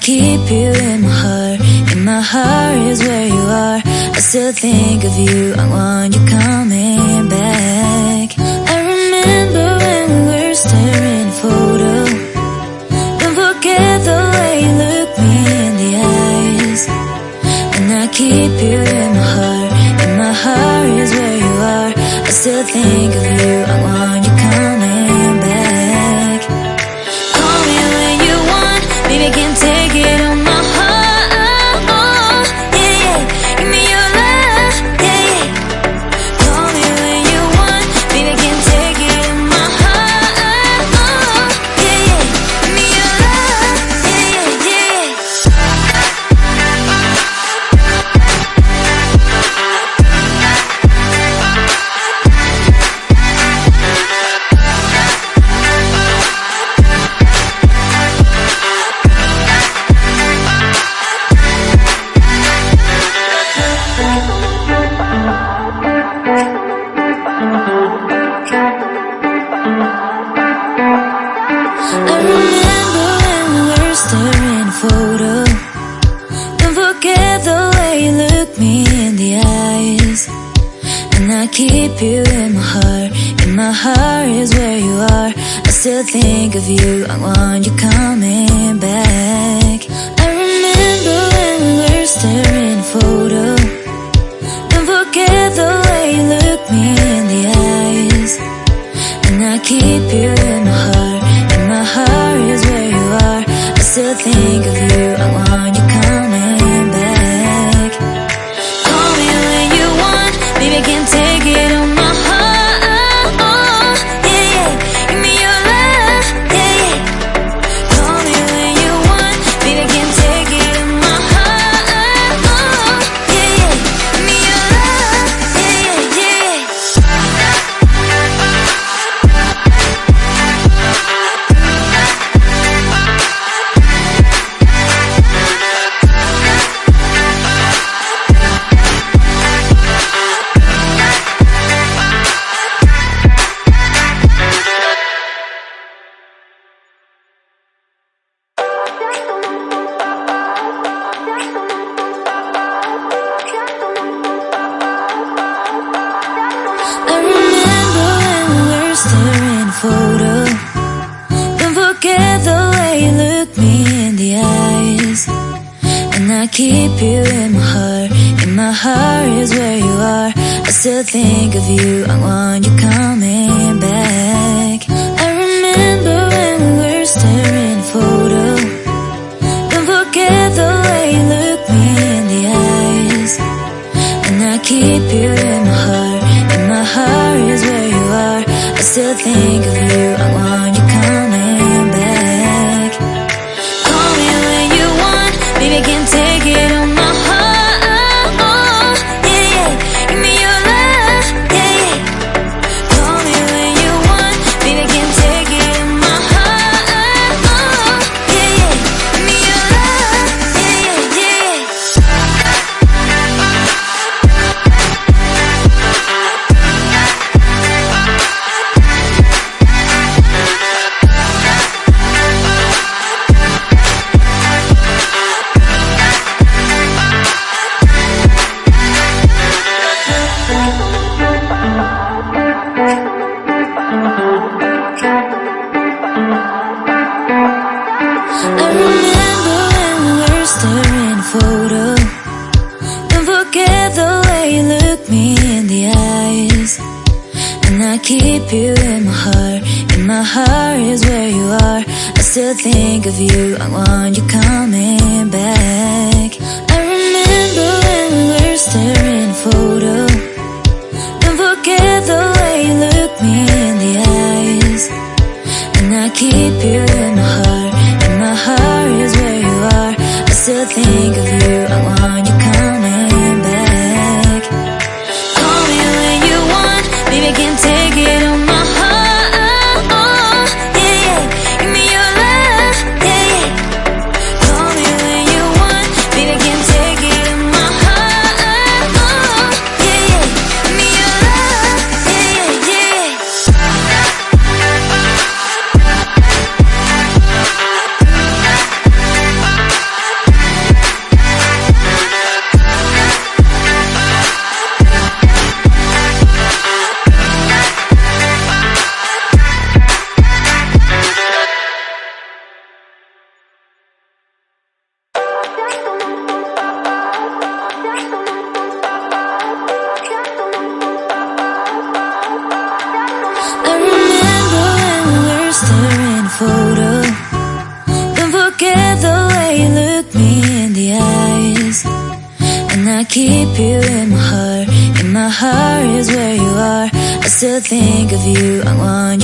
keep you in my heart. In my heart is where you are. I still think of you. I want you coming back. I remember when we were staring at a photo. Don't forget the way you look me in the eyes. And I keep you in my heart. In my heart is where you are. I still think of you. I want you coming back. Call me when you want. Baby, I can't take it on my heart. Oh, yeah, yeah. Give me your love, yeah, yeah. Call me when you want. Baby, I can't take it on my heart. Oh, yeah, yeah. Give me your love, yeah, yeah, yeah. I remember when we were staring at a photo. Don't forget the way you look me in the eyes. And I keep you in my heart. In my heart is where you are. I still think of you. I want you coming back. I remember when we were staring at a photo. Don't forget the way you look me in the eyes. And I keep you in my heart. In my heart is where you are. I still think of you. I want you coming back. Call me when you want. Baby, I can't take it on my heart. Oh, yeah, yeah. Give me your love, yeah, yeah. Call me when you want. Baby, I can't take it on my heart. Oh, yeah, yeah. Give me your love, yeah, yeah, yeah. I remember when we were staring at a photo. Don't forget the way you look me in the eyes. And I keep you in my heart. In my heart is where you are. I still think of you. I want you coming back. I remember when we were staring at a photo. Don't forget the way you look me in the eyes. And I keep you in my heart. In my heart is where you are. I still think of you. I want you coming back. Call me when you want. Baby, I can't take it on my heart. Oh, yeah, yeah. Give me your love, yeah, yeah. Call me when you want. Baby, I can't take it on my heart. Oh, yeah, yeah. Give me your love, yeah, yeah, yeah. I remember when we were staring at a photo. Don't forget the way you look me in the eyes. And I keep you in my heart. In my heart is where you are. I still think of you. I want you coming back. I remember when we were staring at a photo. Don't forget the way you look me in the eyes. And I keep you in my heart. In my heart is where you are. I still think of you. I want you coming back. Call me when you want. Baby, I can't take it on my heart. Oh, yeah, yeah. Give me your love, yeah, yeah. Call me when you want. Baby, I can't take it on my heart. Oh, yeah, yeah. Give me your love, yeah, yeah, yeah. you in my heart is where you are. I still think of you, I want